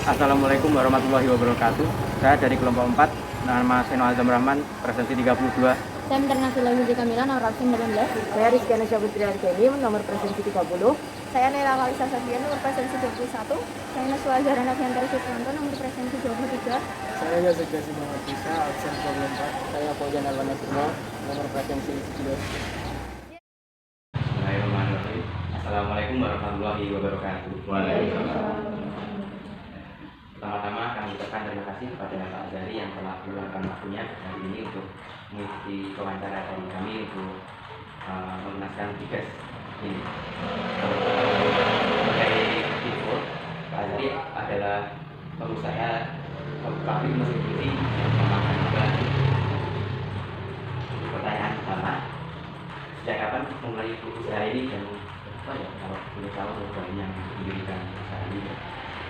Assalamualaikum warahmatullahi wabarakatuh. Saya dari kelompok 4, nama Seno Azam Rahman, presensi 32. Saya Menterna Sulawesi Kamila, nomor absen 18. Saya Rizkyana Syabutri Argeni, nomor presensi 30. Saya Nela Kalisa Safian, nomor presensi 21. Saya Naswa Zahra Nafiantara Supriyanto, nomor presensi 23. Saya Yosef Jassi Muhammad Bisa, absen 24. Saya Fauzan Alwana Surma, nomor presensi 17. Bismillahirrahmanirrahim. Assalamualaikum warahmatullahi wabarakatuh. Waalaikumsalam. Pertama-tama kami ucapkan terima kasih kepada Pak Azhari yang telah meluangkan waktunya hari ini untuk mengikuti wawancara dari kami untuk mengenaskan tugas ini. Sebagai info, Pak Azhari adalah pengusaha pabrik mesin cuci yang memakan juga. Pertanyaan pertama, sejak kapan mulai usaha ini dan apa ya kalau boleh tahu dari yang mendirikan usaha ini?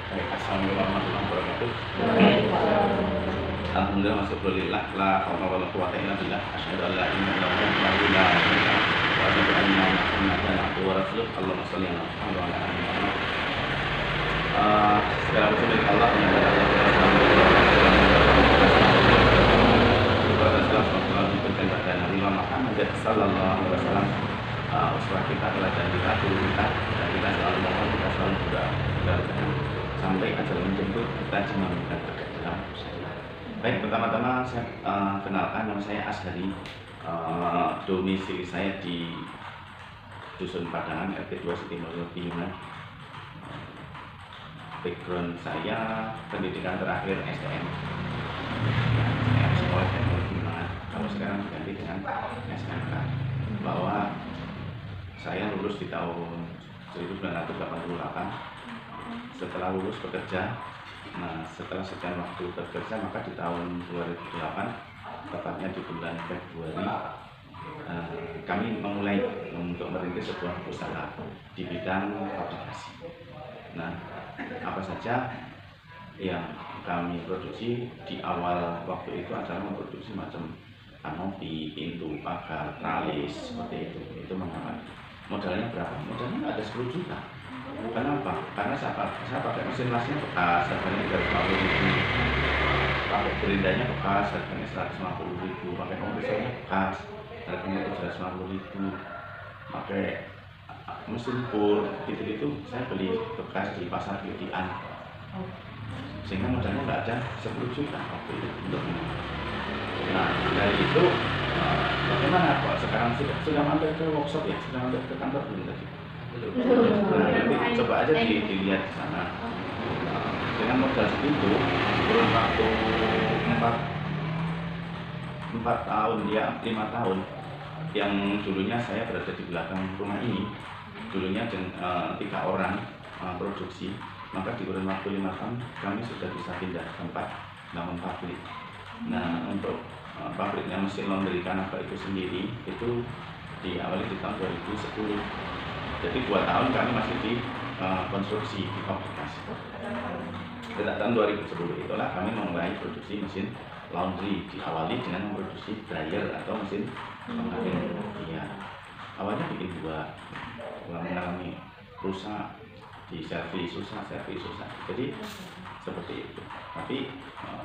Baik, assalamualaikum warahmatullahi wabarakatuh. Alhamdulillah, masyaAllah, la haula wala quwwata illa billah. Asyhadu an la ilaha illallah wa la ilaha illallah wa asyhadu anna Muhammadan abduhu wa rasuluh. Allahumma shalli ala Muhammad wa ala ali Muhammad. Segala puji milik Allah yang ada dalam Nabi Muhammad sallallahu alaihi wasallam. Uswah kita adalah dan kita guru kita, dan kita selalu mohon, kita selalu berdoa sampai ajal menjemput, kita cuma minta berkat dalam usaha. Baik, pertama-tama saya kenalkan, nama saya Azhari. Domisili saya di Dusun Padangan, RT 2 Sitimulyo Piungan. Background saya pendidikan terakhir STM. Saya sekolah teknologi Piungan. Kalau sekarang diganti dengan SMK. Bahwa saya lulus di tahun 1988. Setelah lulus bekerja, setelah sekian waktu bekerja, maka di tahun 2008, tepatnya di bulan Februari, kami memulai untuk merintis sebuah usaha di bidang fabrikasi. Nah, apa saja yang kami produksi di awal waktu itu adalah memproduksi macam kanopi, pintu, pagar, tralis, seperti itu. Itu mengapa? Modalnya berapa? Modalnya nggak ada 10 juta. Kenapa? Karena saya pakai mesin lasnya bekas, harganya 350.000. Pakai gerindanya bekas, harganya 150.000. Pakai kompresornya bekas, harganya 750.000. Pakai mesin bor, gitu-gitu saya beli bekas di pasar Kidian. Sehingga modalnya nggak ada 10 juta waktu itu untuk ini. Nah, dari itu bagaimana kok sekarang sudah mampir ke workshop ya? Sudah mampir ke kantor belum tadi? Nah, nanti coba aja dilihat di sana. Dengan modal segitu, kurun waktu 4 tahun, ya 5 tahun, yang dulunya saya berada di belakang rumah ini, dulunya 3 orang produksi, maka di kurun waktu 5 tahun kami sudah bisa pindah tempat bangun pabrik. Nah, untuk pabriknya mesin laundry Kanaba itu sendiri itu diawali di tahun 2010. Jadi 2 tahun kami masih di konstruksi, di fabrikasi. Sejak tahun 2010 itulah kami memulai produksi mesin laundry, diawali dengan memproduksi dryer atau mesin pengering. Iya. Awalnya bikin 2, mengalami rusak, di servis susah. Jadi seperti itu. Tapi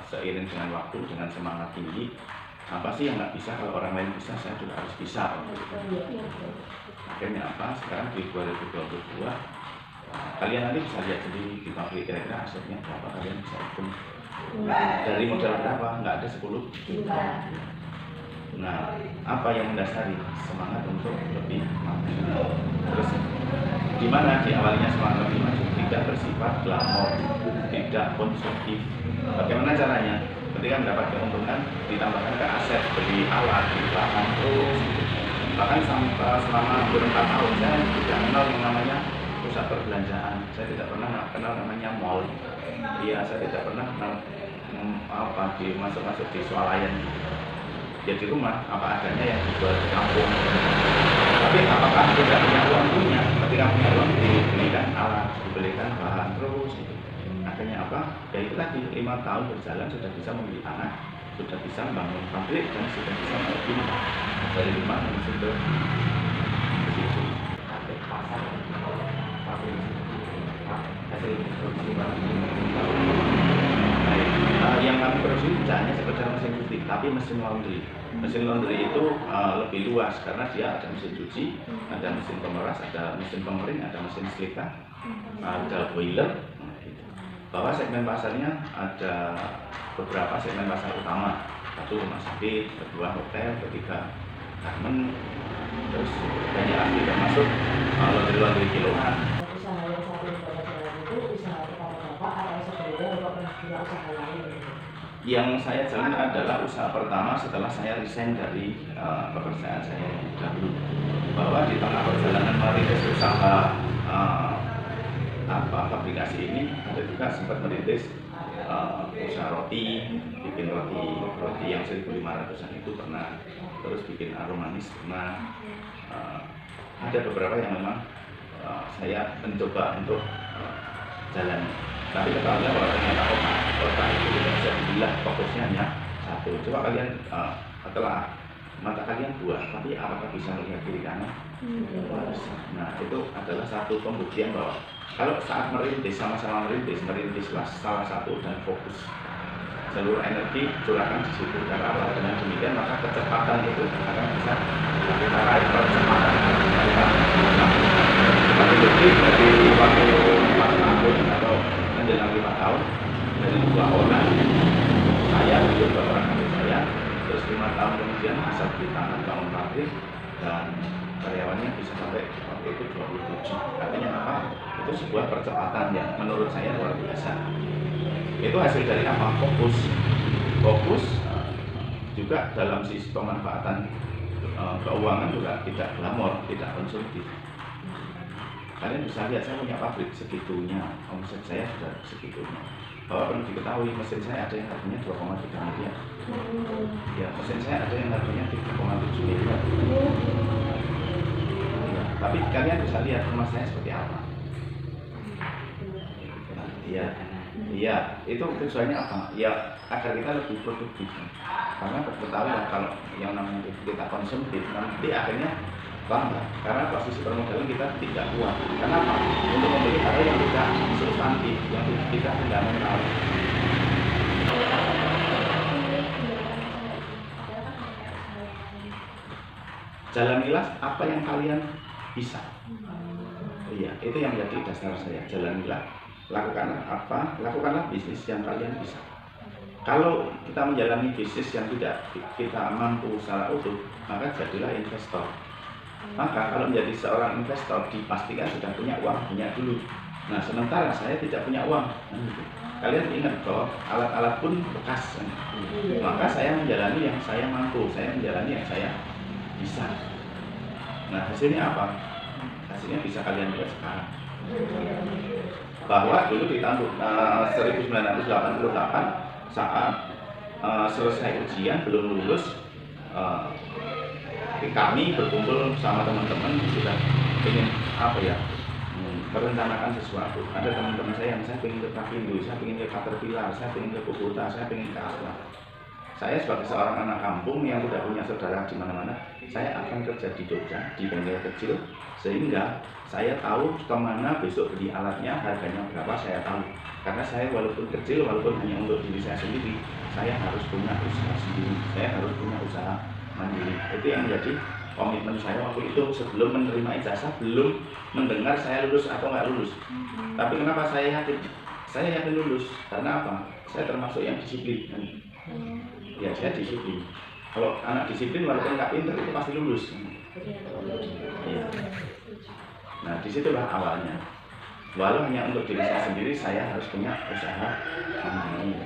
seiring dengan waktu, dengan semangat tinggi, apa sih yang nggak bisa kalau orang lain bisa, saya juga harus bisa. Akhirnya apa? Sekarang di 2022, kalian nanti bisa lihat sendiri di pabrik kira-kira asetnya berapa, kalian bisa hitung. Dari modal berapa? Nggak ada 10 juta. Nah, apa yang mendasari semangat untuk lebih maju? Terus di mana di awalnya semangat lebih maju? Tidak bersifat glamor, tidak konsumtif. Bagaimana caranya? Ketika mendapat keuntungan, ditambahkan ke aset, beli alat, beli bahan, terus bahkan sampai selama hampir 4 tahun saya tidak kenal yang namanya pusat perbelanjaan. Saya tidak pernah kenal namanya mall. Iya, saya tidak pernah kenal masuk di swalayan. Ya di rumah apa adanya yang dijual di kampung. Tapi apakah tidak punya uang? Punya. Ketika punya uang dibelikan alat, dibelikan bahan, terus itu. Akhirnya apa? Ya itu tadi 5 tahun berjalan sudah bisa membeli tanah, sudah bisa membangun pabrik, dan sudah bisa membangun dari rumah menuju ke situ. Pasar pabrik Pak hasil produksi Pak? Baik, yang kami produksi tidak hanya sekedar mesin putih, tapi mesin laundry. Mesin laundry itu lebih luas karena dia ada mesin cuci, ada mesin pemeras, ada mesin pengering, ada mesin setrika, ada boiler. Bahwa segmen pasarnya ada beberapa segmen pasar utama, satu rumah sakit, kedua hotel, ketiga garmen, terus banyak lagi termasuk laundry kiloan. Usaha yang saat ini Bapak jalan itu usaha pertama Bapak atau sebelumnya Bapak pernah punya usaha lain? Yang saya jalan adalah usaha pertama setelah saya resign dari pekerjaan saya yang dahulu. Bahwa di tengah perjalanan merintis usaha fabrikasi ini, ada juga sempat merintis usaha roti, bikin roti yang 1.500-an itu pernah, terus bikin aromanis pernah. Ada beberapa yang memang saya mencoba untuk jalan. Tapi ketahuilah bahwa ternyata kota itu tidak bisa dibilang fokusnya hanya satu. Coba kalian setelah mata kalian dua, tapi apakah bisa melihat kiri kanan? Nah, itu adalah satu pembuktian bahwa kalau saat merintis, sama-sama merintislah salah satu dan fokus seluruh energi curahkan di situ. Karena apa? Dengan demikian maka kecepatan itu akan bisa kita raih percepatan. Tapi dari waktu 4 tahun atau menjelang 5 tahun dari 2 orang, saya mencoba orang adik saya, terus 5 tahun kemudian bisa beli tanah bangun pabrik dan karyawannya bisa sampai waktu itu 27. Artinya apa? Itu sebuah percepatan yang menurut saya luar biasa. Itu hasil dari apa? Fokus juga dalam sisi pemanfaatan keuangan juga tidak glamor, tidak konsumtif. Kalian bisa lihat saya punya pabrik segitunya, omset saya sudah segitunya. Bahwa perlu diketahui mesin saya ada yang harganya 2,3 miliar. Ya, mesin saya ada yang harganya 3,7 miliar. Ya, tapi kalian bisa lihat rumah saya seperti apa. Nah, iya, itu tujuannya apa? Ya, agar kita lebih produktif. Karena ketahui kalau yang namanya kita konsumtif, nanti akhirnya lambat. Karena posisi permodalan kita tidak kuat. Kenapa? Untuk membeli hal yang tidak substantif, yang tidak fundamental. Jalanilah apa yang kalian bisa. Iya, itu yang menjadi dasar saya. Jalanilah, lakukanlah bisnis yang kalian bisa. Kalau kita menjalani bisnis yang tidak kita mampu secara utuh, maka jadilah investor. Maka kalau menjadi seorang investor dipastikan sudah punya uang banyak dulu. Nah, sementara saya tidak punya uang. Kalian ingat bahwa alat-alat pun bekas. Maka saya menjalani yang saya mampu, saya menjalani yang saya bisa. Nah, hasilnya apa? Hasilnya bisa kalian lihat sekarang. Bahwa dulu di tahun 1988 saat selesai ujian belum lulus, kami berkumpul sama teman-teman sudah ingin merencanakan sesuatu. Ada teman-teman saya yang saya ingin ke Kapindo, saya ingin ke Caterpillar, saya ingin ke Kubota, saya ingin ke Asla. Saya sebagai seorang anak kampung yang tidak punya saudara di mana-mana, saya akan kerja di Jogja, di bengkel kecil, sehingga saya tahu kemana besok beli alatnya, harganya berapa saya tahu. Karena saya walaupun kecil, walaupun hanya untuk diri saya sendiri, saya harus punya usaha sendiri, saya harus punya usaha mandiri. Itu yang menjadi komitmen saya waktu itu sebelum menerima ijazah, belum mendengar saya lulus atau nggak lulus. Tapi kenapa saya yakin? Saya yakin lulus, karena apa? Saya termasuk yang disiplin. Ya, saya disiplin. Kalau anak disiplin walaupun nggak pinter itu pasti lulus. Ya. Nah, disitulah awalnya. Walau hanya untuk diri saya sendiri, saya harus punya usaha mandiri.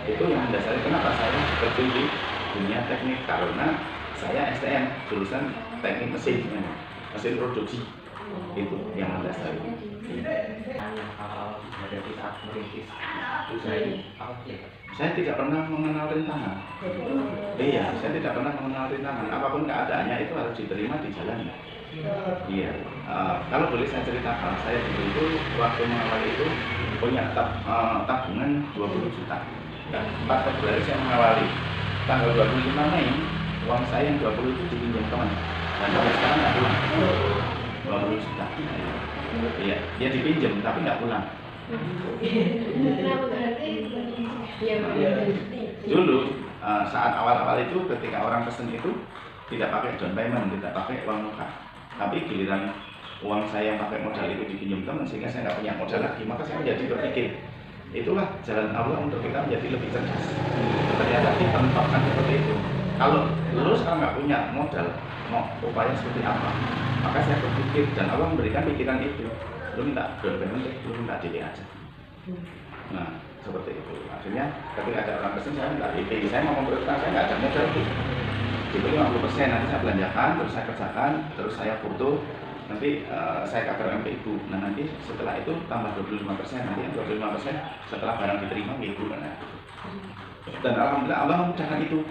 Itu yang mendasari kenapa saya terjun di dunia teknik, karena saya STM, jurusan teknik mesin produksi. Itu yang mendasari. Dari saat merintis usaha ini apa sih? Saya tidak pernah mengenal rintangan. Iya, saya tidak pernah mengenal rintangan. Apapun keadaannya itu harus diterima, dijalani. Iya. Kalau boleh saya ceritakan, saya dulu itu waktu mengawali itu punya tabungan 20 juta. Dan 4 Februari saya mengawali. Tanggal 25 Mei, uang saya yang 20 itu dipinjam teman. Dan sampai sekarang nggak pulang. sudah. Iya, dia dipinjam tapi nggak pulang. Dulu saat awal-awal itu ketika orang pesen itu tidak pakai down payment, tidak pakai uang muka. Tapi giliran uang saya yang pakai modal itu dipinjam teman sehingga saya nggak punya modal lagi, maka saya menjadi berpikir itulah jalan Allah untuk kita menjadi lebih cerdas. Ternyata ditempatkan seperti itu. Kalau lu sekarang nggak punya modal, mau upaya seperti apa? Maka saya berpikir dan Allah memberikan pikiran itu. Lu minta down payment, lu minta DP aja. Nah, seperti itu. Akhirnya ketika ada orang pesen saya minta DP, saya mau memperhatikan saya nggak ada modal itu. DP 50%, nanti saya belanjakan, terus saya kerjakan, terus saya foto, nanti saya cover sampai ibu. Nah nanti setelah itu tambah 25%, nanti yang 25% setelah barang diterima ke ibu. Nah, dan alhamdulillah Allah memudahkan itu.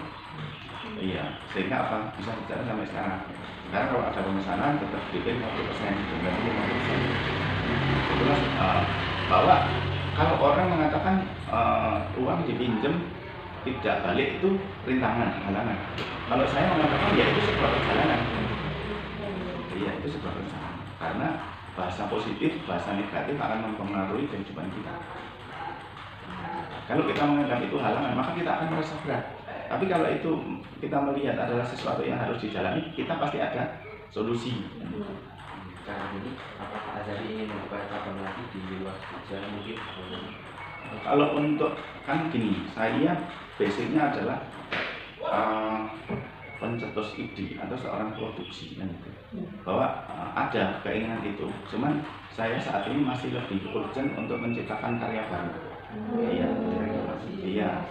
Iya, sehingga apa? Bisa berjalan sampai sekarang. Sekarang kalau ada pemesanan tetap DP 50%, dan 50%. Itulah bahwa kalau orang mengatakan uang dipinjam tidak balik itu rintangan, halangan. Kalau saya mengatakan ya itu sebuah perjalanan. Iya, itu sebuah perjalanan. Karena bahasa positif, bahasa negatif akan mempengaruhi kehidupan kita. Kalau kita menganggap itu halangan, maka kita akan merasa berat. Tapi kalau itu kita melihat adalah sesuatu yang harus dijalani, kita pasti ada solusi. Sekarang ini apakah Azhari ingin membuka cabang lagi di luar kerja mungkin? Kalau untuk kan gini, saya basicnya adalah pencetus ide atau seorang produksi kan gitu. Bahwa ada keinginan itu, cuman saya saat ini masih lebih urgent untuk menciptakan karya baru. Iya,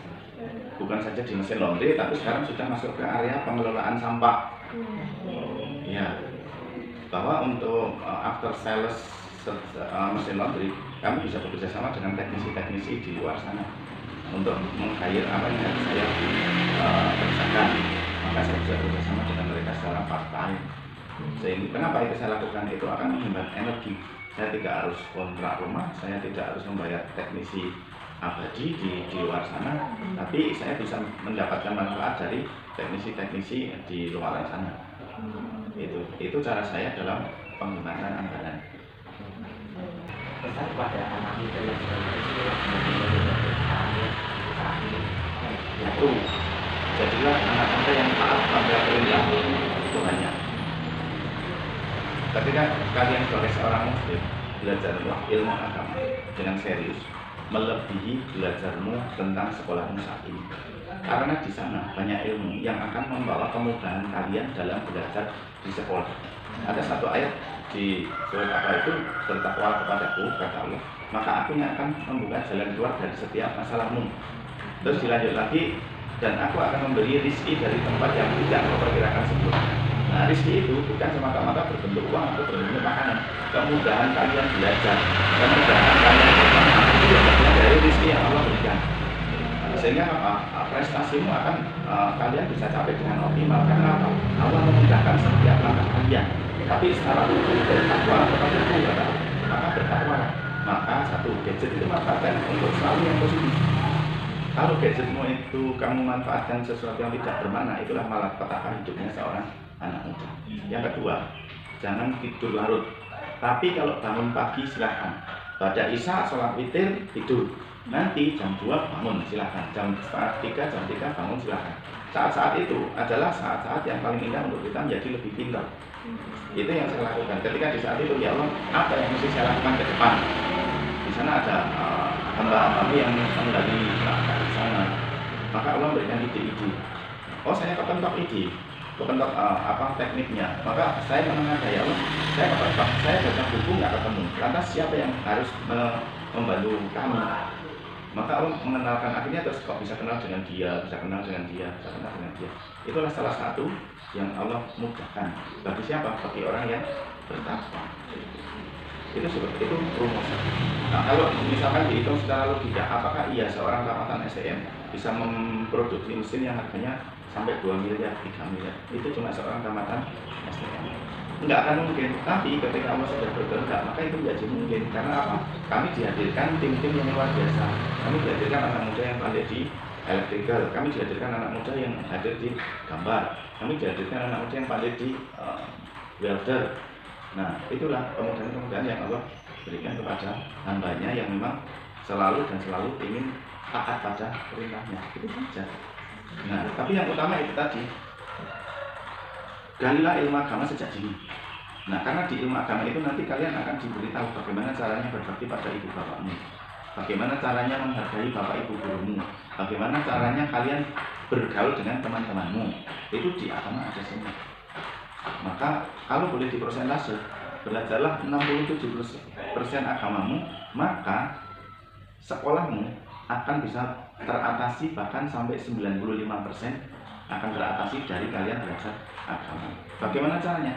bukan saja di mesin laundry, tapi sekarang sudah masuk ke area pengelolaan sampah. Iya, bahwa untuk after sales mesin laundry, kami bisa bekerja sama dengan teknisi-teknisi di luar sana untuk meng-hire apa yang harus saya kerjakan. Maka saya bisa bekerja sama dengan mereka secara part-time. Sehingga kenapa itu saya lakukan? Itu akan menghemat energi. Saya tidak harus kontrak rumah, saya tidak harus membayar teknisi abadi di luar sana, tapi saya bisa mendapatkan manfaat dari teknisi-teknisi di luar sana. Itu cara saya dalam penghematan anggaran. Pesan kepada anak muda yang Satu, jadilah anak muda yang taat pada perintah Tuhannya. Ketika kalian sebagai seorang muslim belajarlah ilmu agama dengan serius, melebihi belajarmu tentang sekolahmu saat ini. Karena di sana banyak ilmu yang akan membawa kemudahan kalian dalam belajar di sekolah. Ada satu ayat di surat apa itu, bertakwa kepadaku, kata Allah, maka aku yang akan membuka jalan keluar dari setiap masalahmu. Terus dilanjut lagi, dan aku akan memberi rizki dari tempat yang tidak kau perkirakan sebelumnya. Nah, rizki itu bukan semata-mata berbentuk uang atau berbentuk makanan. Kemudahan kalian belajar, kemudahan kalian bermanfaat itu bagian dari rizki yang Allah berikan. Sehingga apa? Prestasimu akan kalian bisa capai dengan optimal. Karena apa? Allah memudahkan setiap langkah kalian. Tapi secara umum bertakwa kepada Allah, maka bertakwa. Maka satu, gadget itu manfaatkan untuk selalu yang positif. Kalau gadgetmu itu kamu manfaatkan sesuatu yang tidak bermakna, itulah malah petaka hidupnya seorang anak muda. Yang kedua, jangan tidur larut. Tapi kalau bangun pagi silahkan. Pada isya sholat witir tidur. Nanti jam 2 bangun silahkan. Jam 3 bangun silahkan. Saat-saat itu adalah saat-saat yang paling indah untuk kita menjadi lebih pintar. Itu yang saya lakukan. Ketika di saat itu, ya Allah, apa yang mesti saya lakukan ke depan? Di sana ada hamba-hamba yang menggali di sana. Maka Allah memberikan ide-ide. Oh, saya kepentok ide, kepentok apa tekniknya. Maka saya menengah ya Allah, saya kepentok, saya baca buku nggak ketemu. Lantas siapa yang harus membantu kami? Maka Allah mengenalkan, akhirnya terus kok bisa kenal dengan dia, bisa kenal dengan dia, bisa kenal dengan dia. Itulah salah satu yang Allah mudahkan. Bagi siapa? Bagi orang yang bertakwa. Itu seperti itu rumusan. Nah, kalau misalkan dihitung secara logika, apakah iya seorang tamatan STM bisa memproduksi mesin yang harganya sampai 2 miliar, 3 miliar? Itu cuma seorang tamatan STM. Enggak akan mungkin, tapi ketika Allah sudah berkehendak, maka itu menjadi mungkin. Karena apa? Kami dihadirkan tim-tim yang luar biasa. Kami dihadirkan anak muda yang pandai di elektrikal, kami dihadirkan anak muda yang hadir di gambar, kami dihadirkan anak muda yang pandai di welder, Nah, itulah kemudahan-kemudahan yang Allah berikan kepada hambanya yang memang selalu ingin taat pada perintahnya. Itu saja. Nah, tapi yang utama itu tadi, galilah ilmu agama sejak dini. Nah, karena di ilmu agama itu nanti kalian akan diberitahu bagaimana caranya berbakti pada ibu bapakmu, bagaimana caranya menghargai bapak ibu gurumu, bagaimana caranya kalian bergaul dengan teman-temanmu. Itu di agama ada semua. Maka kalau boleh dipersentase, belajarlah 67% agamamu, maka sekolahmu akan bisa teratasi, bahkan sampai 95% akan teratasi dari kalian belajar agama. Bagaimana caranya?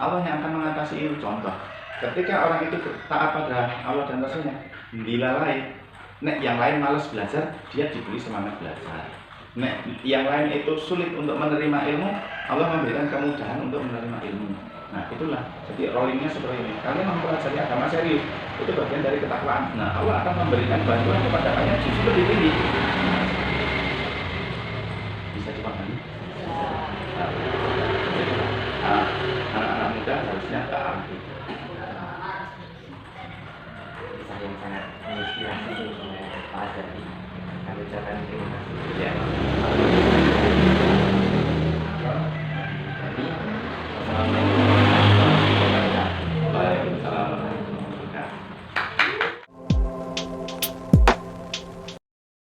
Allah yang akan mengatasi itu. Contoh, ketika orang itu taat pada Allah dan Rasulnya, dilalai, yang lain malas belajar, dia diberi semangat belajar. Yang lain itu sulit untuk menerima ilmu, Allah memberikan kemudahan untuk menerima ilmu. Nah, itulah. Jadi rollingnya seperti ini. Kalian mempelajari agama serius, itu bagian dari ketakwaan. Nah, Allah akan memberikan bantuan kepada kalian justru lebih tinggi. Bisa dipahami? Anak-anak muda harusnya taat. Kisah yang sangat menginspirasi oleh Pak Azhar. Kami ucapkan terima kasih. Ya.